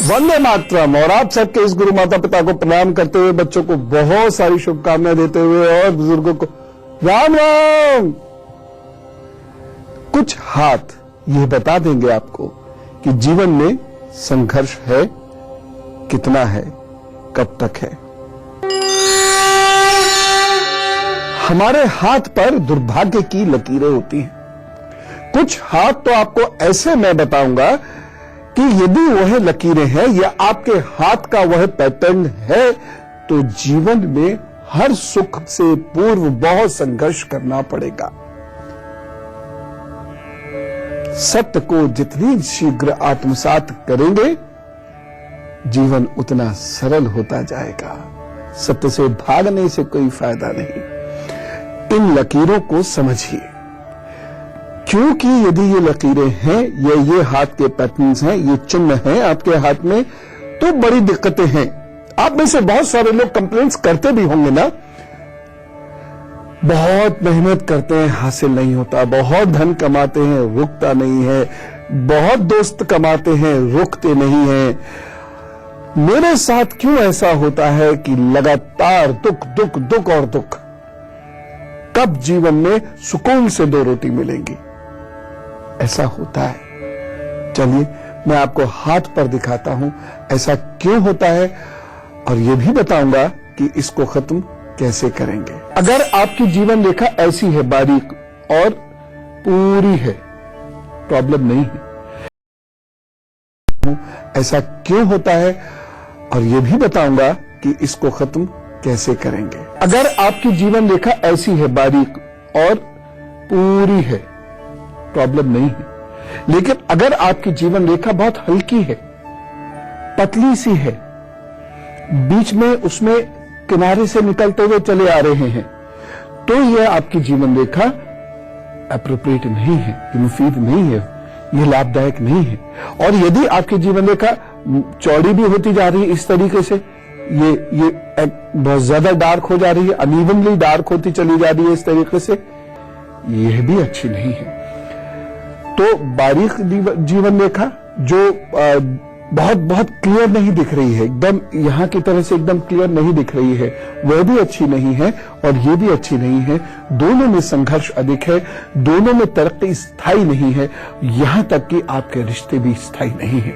वंदे मातरम। और आप सबके इस गुरु माता पिता को प्रणाम करते हुए, बच्चों को बहुत सारी शुभकामनाएं देते हुए और बुजुर्गों को राम राम। कुछ हाथ ये बता देंगे आपको कि जीवन में संघर्ष है, कितना है, कब तक है। हमारे हाथ पर दुर्भाग्य की लकीरें होती हैं। कुछ हाथ तो आपको ऐसे मैं बताऊंगा कि यदि वह लकीरें हैं या आपके हाथ का वह पैटर्न है तो जीवन में हर सुख से पूर्व बहुत संघर्ष करना पड़ेगा। सत्य को जितनी शीघ्र आत्मसात करेंगे जीवन उतना सरल होता जाएगा। सत्य से भागने से कोई फायदा नहीं। इन लकीरों को समझिए, क्योंकि यदि ये लकीरें हैं या ये हाथ के पैटर्न्स हैं, ये चिन्ह हैं आपके हाथ में, तो बड़ी दिक्कतें हैं। आप में से बहुत सारे लोग कंप्लेंट्स करते भी होंगे ना, बहुत मेहनत करते हैं, हासिल नहीं होता, बहुत धन कमाते हैं, रुकता नहीं है, बहुत दोस्त कमाते हैं, रुकते नहीं हैं। मेरे साथ क्यों ऐसा होता है कि लगातार दुख दुख दुख और दुख? कब जीवन में सुकून से दो रोटी मिलेंगी? ऐसा होता है। चलिए मैं आपको हाथ पर दिखाता हूं ऐसा क्यों होता है और यह भी बताऊंगा कि इसको खत्म कैसे करेंगे। अगर आपकी जीवन रेखा ऐसी है, बारीक और पूरी है, प्रॉब्लम नहीं है। ऐसा क्यों होता है और यह भी बताऊंगा कि इसको खत्म कैसे करेंगे। अगर आपकी जीवन रेखा ऐसी है, बारीक और पूरी है, प्रॉब्लम नहीं है। लेकिन अगर आपकी जीवन रेखा बहुत हल्की है, पतली सी है, बीच में उसमें किनारे से निकलते हुए चले आ रहे हैं, तो यह आपकी जीवन रेखा एप्रोप्रिएट नहीं है, ये मुफीद नहीं है, ये लाभदायक नहीं है। और यदि आपकी जीवन रेखा चौड़ी भी होती जा रही है इस तरीके से, ये बहुत ज्यादा डार्क हो जा रही है, अनइवनली डार्क होती चली जा रही है इस तरीके से, यह भी अच्छी नहीं है। तो बारीक जीवन रेखा जो बहुत बहुत क्लियर नहीं दिख रही है, एकदम यहां की तरह से एकदम क्लियर नहीं दिख रही है, वह भी अच्छी नहीं है और ये भी अच्छी नहीं है। दोनों में संघर्ष अधिक है, दोनों में तरक्की स्थायी नहीं है, यहां तक कि आपके रिश्ते भी स्थायी नहीं है।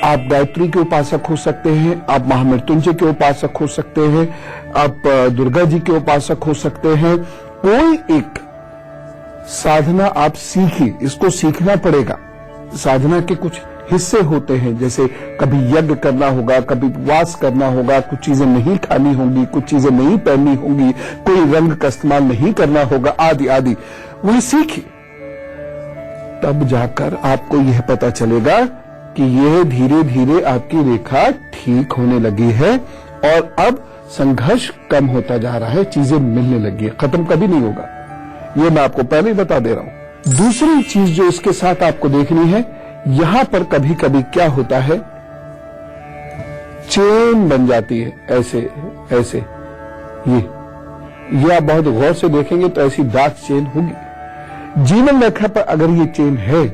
आप गायत्री के उपासक हो सकते हैं, आप महामृत्युंजय के उपासक हो सकते हैं, आप दुर्गा जी के उपासक हो सकते हैं। कोई एक साधना आप सीखिए, इसको सीखना पड़ेगा। साधना के कुछ हिस्से होते हैं, जैसे कभी यज्ञ करना होगा, कभी उपवास करना होगा, कुछ चीजें नहीं खानी होंगी, कुछ चीजें नहीं पहननी होंगी, कोई रंग का इस्तेमाल नहीं करना होगा, आदि आदि। वह सीखिए, तब जाकर आपको यह पता चलेगा कि यह धीरे धीरे आपकी रेखा ठीक होने लगी है और अब संघर्ष कम होता जा रहा है, चीजें मिलने लगी है। खत्म कभी नहीं होगा, ये मैं आपको पहले ही बता दे रहा हूं। दूसरी चीज जो इसके साथ आपको देखनी है, यहां पर कभी कभी क्या होता है, चेन बन जाती है, ऐसे ऐसे। ये आप बहुत गौर से देखेंगे तो ऐसी डार्क चेन होगी। जीवन रेखा पर अगर ये चेन है,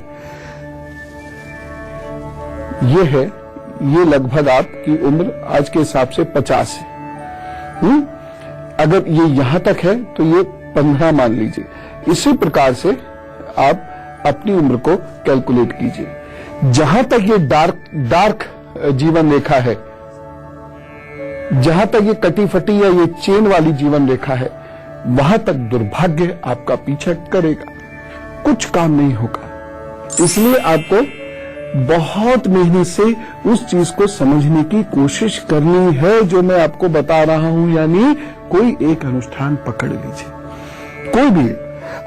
ये लगभग आपकी उम्र आज के हिसाब से 50 है। अगर ये यहां तक है तो ये 15 मान लीजिए। इसी प्रकार से आप अपनी उम्र को कैलकुलेट कीजिए। जहां तक ये डार्क जीवन रेखा है, जहां तक ये कटी फटी या ये चेन वाली जीवन रेखा है, वहां तक दुर्भाग्य आपका पीछा करेगा, कुछ काम नहीं होगा। इसलिए आपको बहुत मेहनत से उस चीज को समझने की कोशिश करनी है जो मैं आपको बता रहा हूं। यानी कोई एक अनुष्ठान पकड़ लीजिए, कोई भी।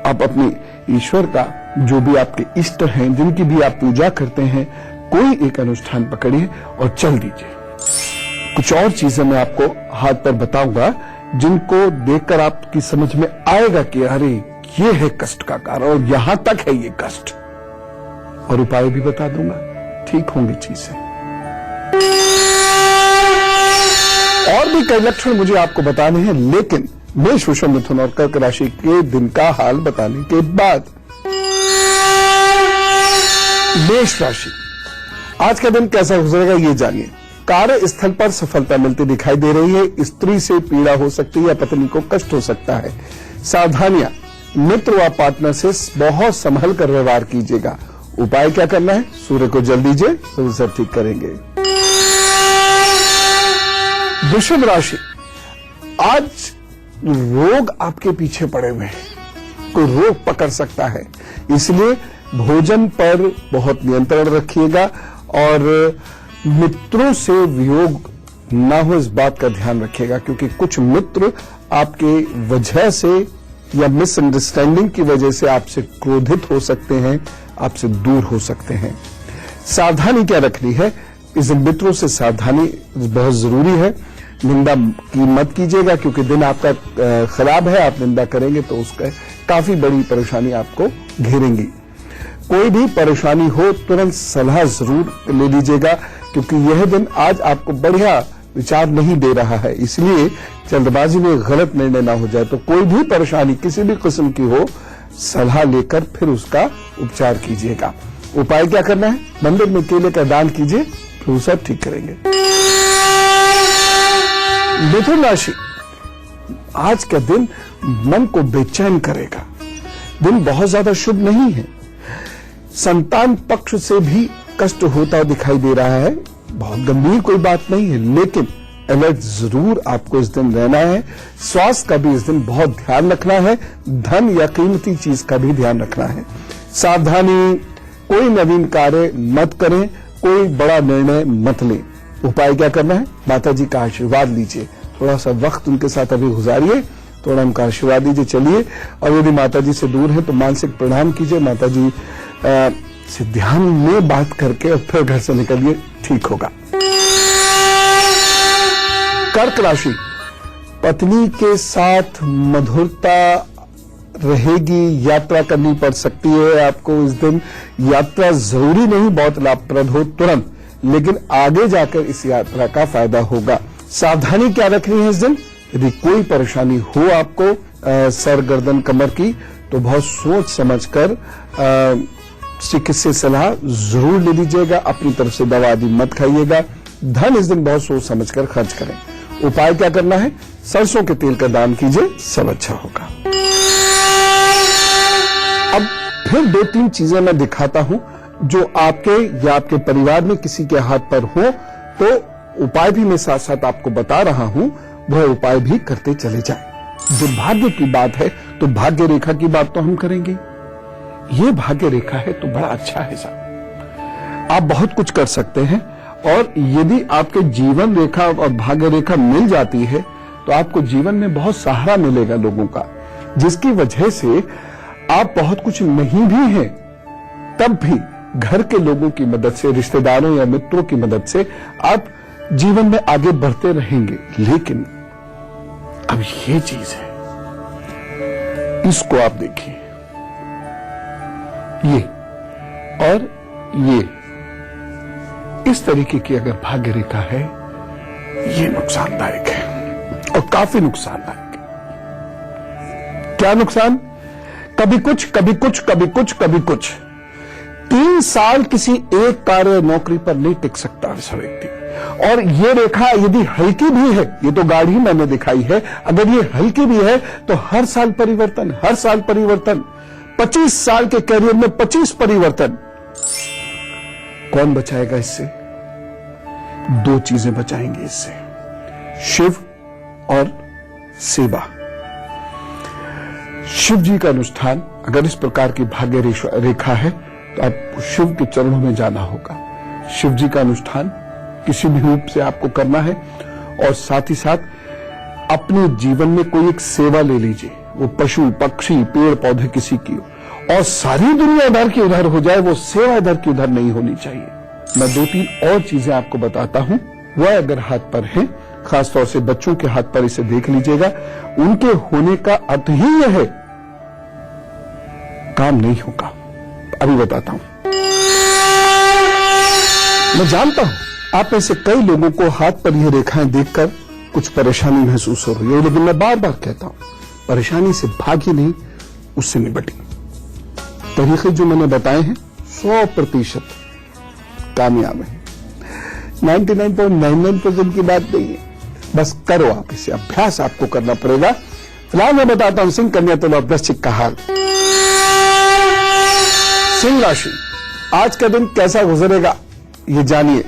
आप अपने ईश्वर का, जो भी आपके इष्ट हैं, जिनकी भी आप पूजा करते हैं, कोई एक अनुष्ठान पकड़िए और चल दीजिए। कुछ और चीजें मैं आपको हाथ पर बताऊंगा जिनको देखकर आपकी समझ में आएगा कि अरे ये है कष्ट का कारण और यहां तक है ये कष्ट, और उपाय भी बता दूंगा, ठीक होंगी चीजें। और भी कई लक्षण मुझे आपको बताने हैं, लेकिन मेष, वृषभ, मिथुन और कर्क राशि के दिन का हाल बताने के बाद। मेष राशि, आज का दिन कैसा गुजरेगा ये जानिए। कार्य स्थल पर सफलता मिलती दिखाई दे रही है। स्त्री से पीड़ा हो सकती है या पत्नी को कष्ट हो सकता है। सावधानियां, मित्र व पार्टनर से बहुत संभल कर व्यवहार कीजिएगा। उपाय क्या करना है? सूर्य को जल दीजिए तो सब ठीक करेंगे। वृषभ राशि, आज रोग आपके पीछे पड़े हुए हैं, कोई रोग पकड़ सकता है, इसलिए भोजन पर बहुत नियंत्रण रखिएगा और मित्रों से वियोग ना हो इस बात का ध्यान रखिएगा, क्योंकि कुछ मित्र आपके वजह से या मिसअंडरस्टैंडिंग की वजह से आपसे क्रोधित हो सकते हैं, आपसे दूर हो सकते हैं। सावधानी क्या रखनी है? इस मित्रों से सावधानी बहुत जरूरी है। निंदा की मत कीजिएगा, क्योंकि दिन आपका खराब है, आप निंदा करेंगे तो उसका काफी बड़ी परेशानी आपको घेरेंगी। कोई भी परेशानी हो तुरंत सलाह जरूर ले लीजिएगा, क्योंकि यह दिन आज आपको बढ़िया विचार नहीं दे रहा है, इसलिए जल्दबाजी में गलत निर्णय ना हो जाए। तो कोई भी परेशानी किसी भी किस्म की हो, सलाह लेकर फिर उसका उपचार कीजिएगा। उपाय क्या करना है? मंदिर में केले का दान कीजिए, फिर सब ठीक करेंगे। मिथुन राशि, आज का दिन मन को बेचैन करेगा। दिन बहुत ज्यादा शुभ नहीं है। संतान पक्ष से भी कष्ट होता दिखाई दे रहा है। बहुत गंभीर कोई बात नहीं है, लेकिन अलर्ट जरूर आपको इस दिन रहना है। स्वास्थ्य का भी इस दिन बहुत ध्यान रखना है। धन या कीमती चीज का भी ध्यान रखना है। सावधानी, कोई नवीन कार्य मत करें, कोई बड़ा निर्णय मत लें। उपाय क्या करना है? माता जी का आशीर्वाद लीजिए। थोड़ा सा वक्त उनके साथ अभी गुजारिए, थोड़ा उनका आशीर्वाद दीजिए, चलिए। और यदि माता जी से दूर है तो मानसिक प्रणाम कीजिए। माता जी से ध्यान में बात करके और फिर घर से निकलिए, ठीक होगा। कर्क राशि, पत्नी के साथ मधुरता रहेगी। यात्रा करनी पड़ सकती है आपको इस दिन। यात्रा जरूरी नहीं बहुत लाभप्रद हो तुरंत, लेकिन आगे जाकर इस यात्रा का फायदा होगा। सावधानी क्या रखनी है इस दिन? यदि कोई परेशानी हो आपको सर, गर्दन, कमर की, तो बहुत सोच समझकर चिकित्सीय सलाह जरूर ले लीजिएगा। अपनी तरफ से दवा आदि मत खाइएगा। धन इस दिन बहुत सोच समझकर खर्च करें। उपाय क्या करना है? सरसों के तेल का दान कीजिए, सब अच्छा होगा। अब फिर 2-3 चीजें मैं दिखाता हूं जो आपके या आपके परिवार में किसी के हाथ पर हो, तो उपाय भी मैं साथ साथ आपको बता रहा हूं, वह उपाय भी करते चले जाएं। जो भाग्य की बात है तो भाग्य रेखा की बात तो हम करेंगे। ये भाग्य रेखा है तो बड़ा अच्छा है साहब, आप बहुत कुछ कर सकते हैं। और यदि आपके जीवन रेखा और भाग्य रेखा मिल जाती है तो आपको जीवन में बहुत सहारा मिलेगा लोगों का, जिसकी वजह से आप बहुत कुछ नहीं भी हैं, तब भी घर के लोगों की मदद से, रिश्तेदारों या मित्रों की मदद से आप जीवन में आगे बढ़ते रहेंगे। लेकिन अब ये चीज है, इसको आप देखिए, ये और ये इस तरीके की अगर भाग्य रेखा है, ये नुकसानदायक है और काफी नुकसानदायक है। क्या नुकसान? कभी कुछ, कभी कुछ, कभी कुछ, कभी कुछ। 3 साल किसी एक कार्य नौकरी पर नहीं टिक सकता ऐसा व्यक्ति। और ये रेखा यदि हल्की भी है, ये तो गाढ़ी मैंने दिखाई है, अगर ये हल्की भी है तो हर साल परिवर्तन, हर साल परिवर्तन। 25 साल के करियर में 25 परिवर्तन। कौन बचाएगा इससे? 2 चीजें बचाएंगे इससे, शिव और सेवा। शिव जी का अनुष्ठान, अगर इस प्रकार की भाग्य रेखा है तो आपको शिव के चरणों में जाना होगा। शिव जी का अनुष्ठान किसी भी रूप से आपको करना है। और साथ ही साथ अपने जीवन में कोई एक सेवा ले लीजिए, वो पशु, पक्षी, पेड़ पौधे किसी की हो, और सारी दुनिया इधर की उधर हो जाए, वो सेवा इधर की उधर नहीं होनी चाहिए। मैं 2-3 और चीजें आपको बताता हूं, वह अगर हाथ पर है, खासतौर से बच्चों के हाथ पर इसे देख लीजिएगा। उनके होने का अर्थ ही यह है काम नहीं होगा। अभी बताता हूं। मैं जानता हूं आप में से कई लोगों को हाथ पर यह रेखाएं देखकर कुछ परेशानी महसूस हो रही है, लेकिन मैं बार बार कहता हूं, परेशानी से भागी नहीं, उससे निपटी। तरीके जो मैंने बताए हैं 100% कामयाब हैं। 99.99% की बात नहीं है, बस करो आप इसे, अभ्यास आपको करना पड़ेगा। फिलहाल मैं बताता हूं सिंह, कन्या, तुला, वृश्चिक का हाल। सिंह राशि, आज का दिन कैसा गुजरेगा ये जानिए।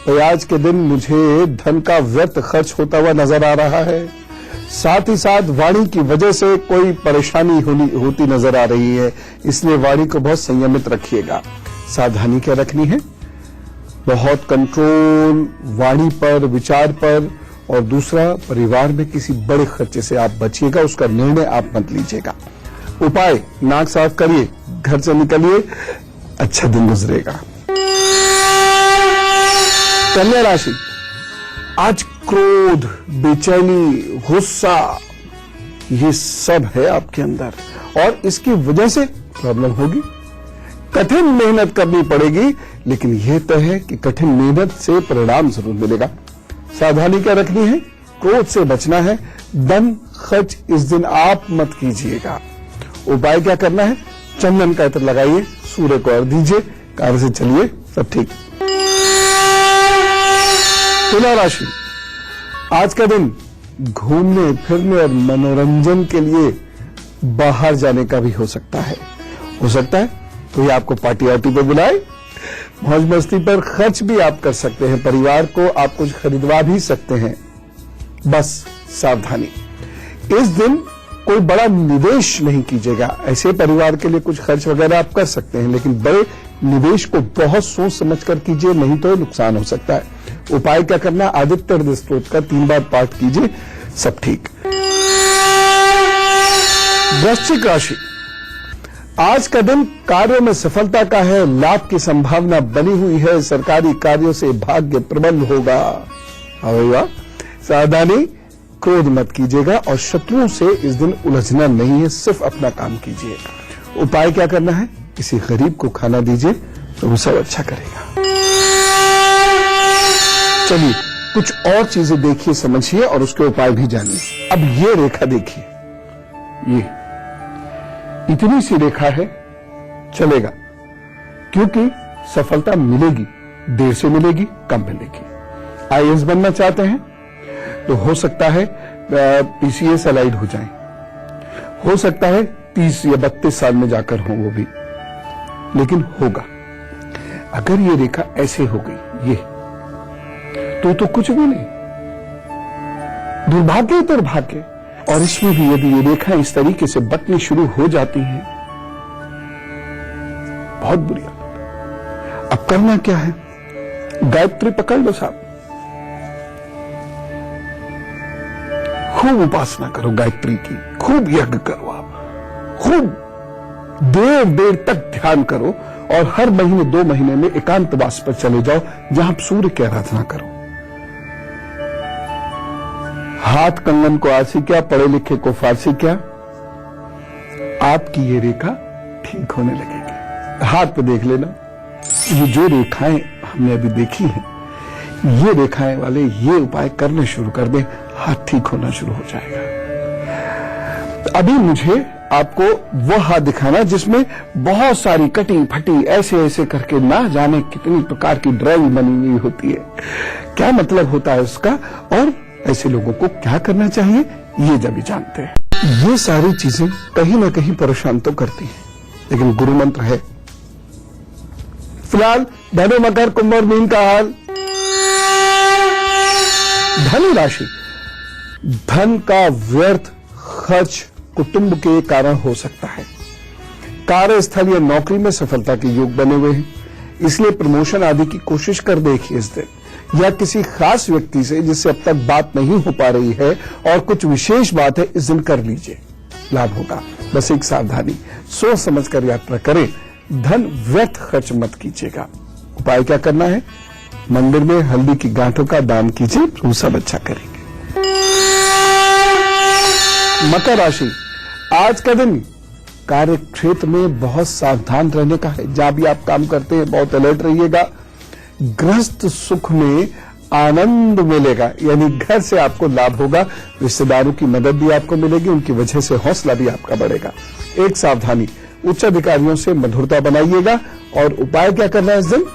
तो आज के दिन मुझे धन का व्यर्थ खर्च होता हुआ नजर आ रहा है, साथ ही साथ वाणी की वजह से कोई परेशानी होती नजर आ रही है, इसलिए वाणी को बहुत संयमित रखिएगा। सावधानी क्या रखनी है, बहुत कंट्रोल वाणी पर, विचार पर, और दूसरा परिवार में किसी बड़े खर्चे से आप बचिएगा, उसका निर्णय आप मत लीजिएगा। उपाय, नाक साफ करिए, घर से निकलिए, अच्छा दिन गुजरेगा। कन्या राशि, आज क्रोध, बेचैनी, गुस्सा, ये सब है आपके अंदर और इसकी वजह से प्रॉब्लम होगी। कठिन मेहनत करनी पड़ेगी, लेकिन यह तय है कि कठिन मेहनत से परिणाम जरूर मिलेगा। सावधानी क्या रखनी है, क्रोध से बचना है। धन खर्च इस दिन आप मत कीजिएगा। उपाय क्या करना है, चंदन का इत्र लगाइए, सूर्य को अर्घ्य दीजिए, कार्य से चलिए, सब ठीक। तुला राशि, आज का दिन घूमने फिरने और मनोरंजन के लिए बाहर जाने का भी हो सकता है कोई आपको पार्टी वार्टी पे बुलाए, मौज मस्ती पर खर्च भी आप कर सकते हैं, परिवार को आप कुछ खरीदवा भी सकते हैं। बस सावधानी, इस दिन कोई बड़ा निवेश नहीं कीजिएगा। ऐसे परिवार के लिए कुछ खर्च वगैरह आप कर सकते हैं, लेकिन बड़े निवेश को बहुत सोच समझ कर कीजिए, नहीं तो नुकसान हो सकता है। उपाय क्या करना, आदित्य हृदय स्तोत्र का 3 बार पाठ कीजिए, सब ठीक। वृश्चिक राशि, आज का दिन कार्यों में सफलता का है, लाभ की संभावना बनी हुई है, सरकारी कार्यों से भाग्य प्रबल होगा। सावधानी, क्रोध मत कीजिएगा और शत्रुओं से इस दिन उलझना नहीं है, सिर्फ अपना काम कीजिए। उपाय क्या करना है, किसी गरीब को खाना दीजिए तो वो सब अच्छा करेगा। चलिए कुछ और चीजें देखिए, समझिए और उसके उपाय भी जानिए। अब ये रेखा देखिए, ये इतनी सी रेखा है, चलेगा, क्योंकि सफलता मिलेगी, देर से मिलेगी, कम मिलेगी। आईएएस बनना चाहते हैं तो हो सकता है पीसीएस अलाइड हो जाए, हो सकता है 30 या 32 साल में जाकर हो वो भी, लेकिन होगा। अगर ये रेखा ऐसे हो गई, ये तो कुछ भी नहीं, दुर्भाग्य दुर्भाग्य। और इसमें भी यदि ये रेखा इस तरीके से बटनी शुरू हो जाती है, बहुत बुरी हालत। अब करना क्या है, गायत्री पकड़ लो साहब, खूब उपासना करो गायत्री की, खूब यज्ञ करो, आप खूब देर तक ध्यान करो और हर महीने 2 महीने में एकांतवास पर चले जाओ, जहां आप सूर्य की आराधना करो। हाथ कंगन को आरसी क्या, पढ़े लिखे को फारसी क्या, आपकी ये रेखा ठीक होने लगेगी। हाथ पे देख लेना, ये जो रेखाएं हमने अभी देखी हैं, ये रेखाएं वाले ये उपाय करने शुरू कर दें, हाथ ठीक होना शुरू हो जाएगा। अभी मुझे आपको वो हाथ दिखाना जिसमें बहुत सारी कटी फटी ऐसे करके ना जाने कितनी प्रकार की ड्राइंग बनी हुई होती है। क्या मतलब होता है उसका और ऐसे लोगों को क्या करना चाहिए, ये जब भी जानते हैं। ये सारी चीजें कहीं ना कहीं परेशान तो करती हैं, लेकिन गुरु मंत्र है। फिलहाल धनु, मकर, कुंभ और मीन का हाल। धनु राशि, धन का व्यर्थ खर्च कुटुंब के कारण हो सकता है। कार्यस्थल या नौकरी में सफलता के योग बने हुए हैं, इसलिए प्रमोशन आदि की कोशिश कर देखिए इस दिन, या किसी खास व्यक्ति से जिससे अब तक बात नहीं हो पा रही है और कुछ विशेष बात है, इस दिन कर लीजिए, लाभ होगा। बस एक सावधानी, सोच समझकर यात्रा करें, धन व्यर्थ खर्च मत कीजिएगा। उपाय क्या करना है, मंदिर में हल्दी की गांठों का दान कीजिए, वो सब अच्छा करेंगे। मकर राशि, आज का दिन कार्य क्षेत्र में बहुत सावधान रहने का है, जहां भी आप काम करते हैं बहुत अलर्ट रहिएगा। गृहस्थ सुख में आनंद मिलेगा, यानी घर से आपको लाभ होगा, रिश्तेदारों की मदद भी आपको मिलेगी, उनकी वजह से हौसला भी आपका बढ़ेगा। एक सावधानी, उच्च अधिकारियों से मधुरता बनाइएगा और उपाय क्या करना है इस दिन,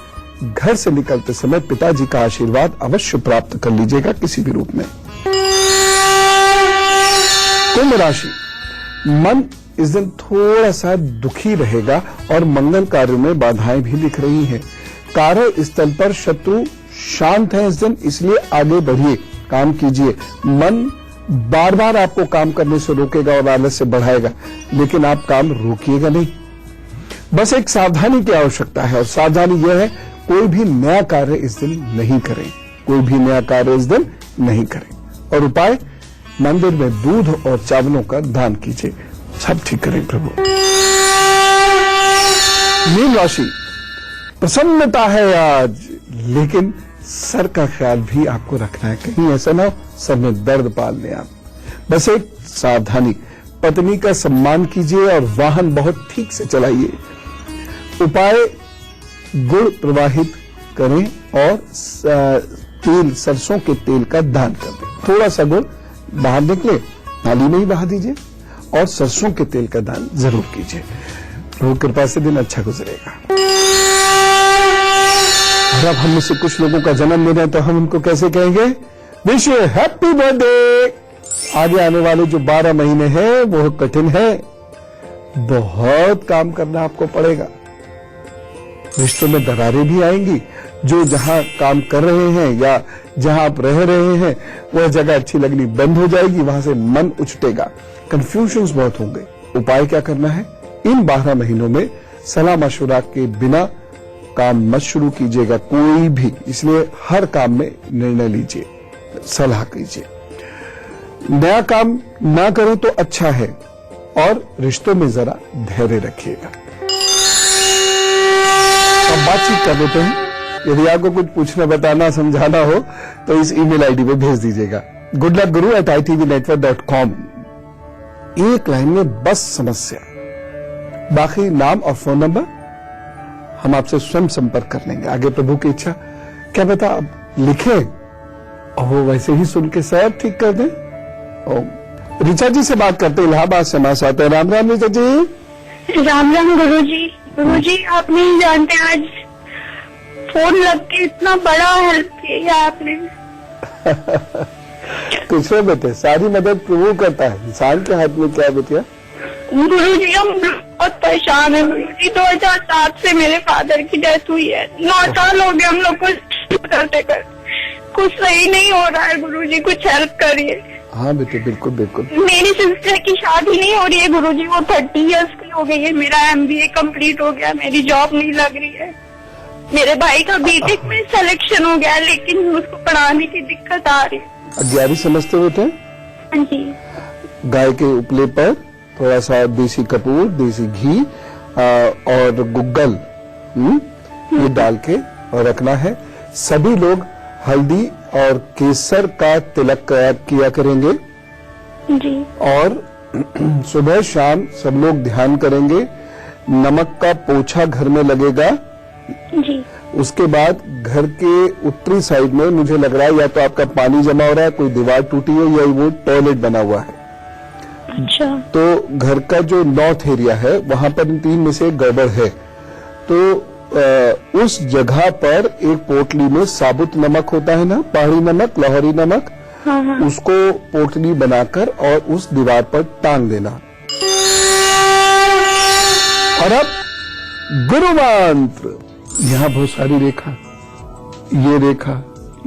घर से निकलते समय पिताजी का आशीर्वाद अवश्य प्राप्त कर लीजिएगा किसी भी रूप में। कुंभ राशि, मन इस दिन थोड़ा सा दुखी रहेगा और मंगल कार्यों में बाधाएं भी दिख रही हैं। कार्य स्थल पर शत्रु शांत है इस दिन, इसलिए आगे बढ़िए, काम कीजिए। मन बार बार आपको काम करने से रोकेगा और आलस से बढ़ाएगा, लेकिन आप काम रोकिएगा नहीं। बस एक सावधानी की आवश्यकता है, और सावधानी यह है कोई भी नया कार्य इस दिन नहीं करें, कोई भी नया कार्य इस दिन नहीं करें। और उपाय, मंदिर में दूध और चावलों का दान कीजिए, सब ठीक करें प्रभु। मीन राशि, प्रसन्नता है आज, लेकिन सर का ख्याल भी आपको रखना है, कहीं ऐसा ना हो सर में दर्द पाल ले आप। बस एक सावधानी, पत्नी का सम्मान कीजिए और वाहन बहुत ठीक से चलाइए। उपाय, गुड़ प्रवाहित करें और तेल, सरसों के तेल का दान कर दें। थोड़ा सा गुड़ बाहर निकले, नाली में ही बहा दीजिए और सरसों के तेल का दान जरूर कीजिए। प्रभु कृपा से दिन अच्छा गुजरेगा। और अब हम में से कुछ लोगों का जन्मदिन है, तो हम उनको कैसे कहेंगे? Wish you happy birthday. आगे आने वाले जो 12 महीने हैं वो कठिन है, बहुत काम करना आपको पड़ेगा। रिश्तों में दरारें भी आएंगी, जो जहां काम कर रहे हैं या जहां आप रह रहे हैं वह जगह अच्छी लगनी बंद हो जाएगी, वहां से मन उछटेगा, कंफ्यूजन्स बहुत होंगे। उपाय क्या करना है? इन 12 महीनों में सलाह मशवरा के बिना काम मत शुरू कीजिएगा कोई भी, इसलिए हर काम में निर्णय लीजिए, सलाह कीजिए। नया काम ना करें तो अच्छा है, और रिश्तों में जरा धैर्य रखिएगा। अब बातचीत कर लेते हैं। यदि आपको कुछ पूछना, बताना, समझाना हो तो इस ईमेल आईडी पे भेज दीजिएगा, goodluckguru@itvnetwork.com। एक लाइन में बस समस्या, बाकी नाम और फोन नंबर हम आपसे स्वयं संपर्क कर लेंगे। आगे प्रभु की इच्छा, क्या पता आप लिखें और वो वैसे ही सुन के सब ठीक कर दें। ऋचा जी से बात करते, इलाहाबाद से हमारे साथ है। राम राम ऋचा जी। राम राम गुरुजी। गुरुजी आप नहीं जानते, आज फोन लग के इतना बड़ा हेल्प किया आपने। कुछ नहीं बेटे, सारी मदद प्रभु करता है, इंसान के हाथ में क्या है बेटिया। गुरुजी हम बहुत परेशान है गुरुजी। 2007 से मेरे फादर की डेथ हुई है, 9 साल हो गए हम लोग को करते कर, कुछ सही नहीं हो रहा है गुरुजी, कुछ हेल्प करिए। हाँ बेटे, बिल्कुल बिल्कुल। मेरी सिस्टर की शादी नहीं हो रही है गुरुजी, वो 30 इयर्स की हो गई है। मेरा MBA कंप्लीट हो गया, मेरी जॉब नहीं लग रही है। मेरे भाई का BTech में सिलेक्शन हो गया, लेकिन उसको पढ़ाने की दिक्कत आ रही है। 11वीं समझते होते? हाँ जी। गाय के उपले पर थोड़ा सा देसी कपूर, देसी घी और गुग्गल ये डाल के और रखना है। सभी लोग हल्दी और केसर का तिलक किया करेंगे जी। और सुबह शाम सब लोग ध्यान करेंगे। नमक का पोछा घर में लगेगा जी। उसके बाद घर के उत्तरी साइड में मुझे लग रहा है या तो आपका पानी जमा हो रहा है, कोई दीवार टूटी है, या वो टॉयलेट बना हुआ है। अच्छा। तो घर का जो नॉर्थ एरिया है वहां पर इन 3 में से गड़बड़ है, तो उस जगह पर एक पोटली में साबुत नमक होता है ना, पहाड़ी नमक, लाहौरी नमक, हाँ। उसको पोटली बनाकर और उस दीवार पर टांग देना। और अब गुरु मंत्र, यहाँ बहुत सारी रेखा, ये रेखा,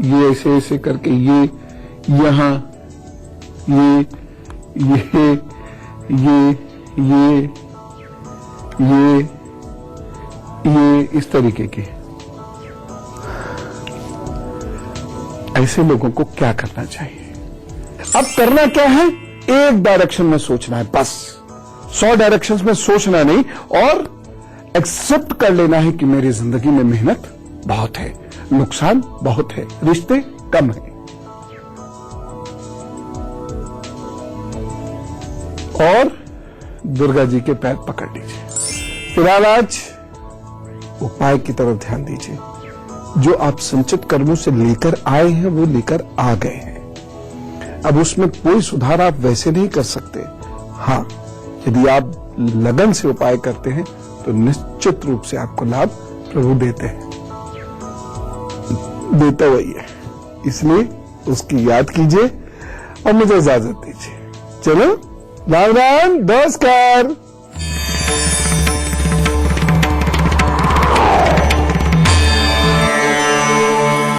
ये ऐसे ऐसे करके, ये यहाँ, ये इस तरीके की। ऐसे लोगों को क्या करना चाहिए? अब करना क्या है? एक डायरेक्शन में सोचना है बस, 100 डायरेक्शंस में सोचना नहीं, और एक्सेप्ट कर लेना है कि मेरी जिंदगी में मेहनत बहुत है, नुकसान बहुत है, रिश्ते कम है, और दुर्गा जी के पैर पकड़ लीजिए। फिलहाल आज उपाय की तरफ ध्यान दीजिए। जो आप संचित कर्मों से लेकर आए हैं वो लेकर आ गए हैं, अब उसमें कोई सुधार आप वैसे नहीं कर सकते। हाँ, यदि आप लगन से उपाय करते हैं तो निश्चित रूप से आपको लाभ प्रभु देते हैं। देता वही है, इसलिए उसकी याद कीजिए और मुझे इजाजत दीजिए। चलो, राम राम, नमस्कार।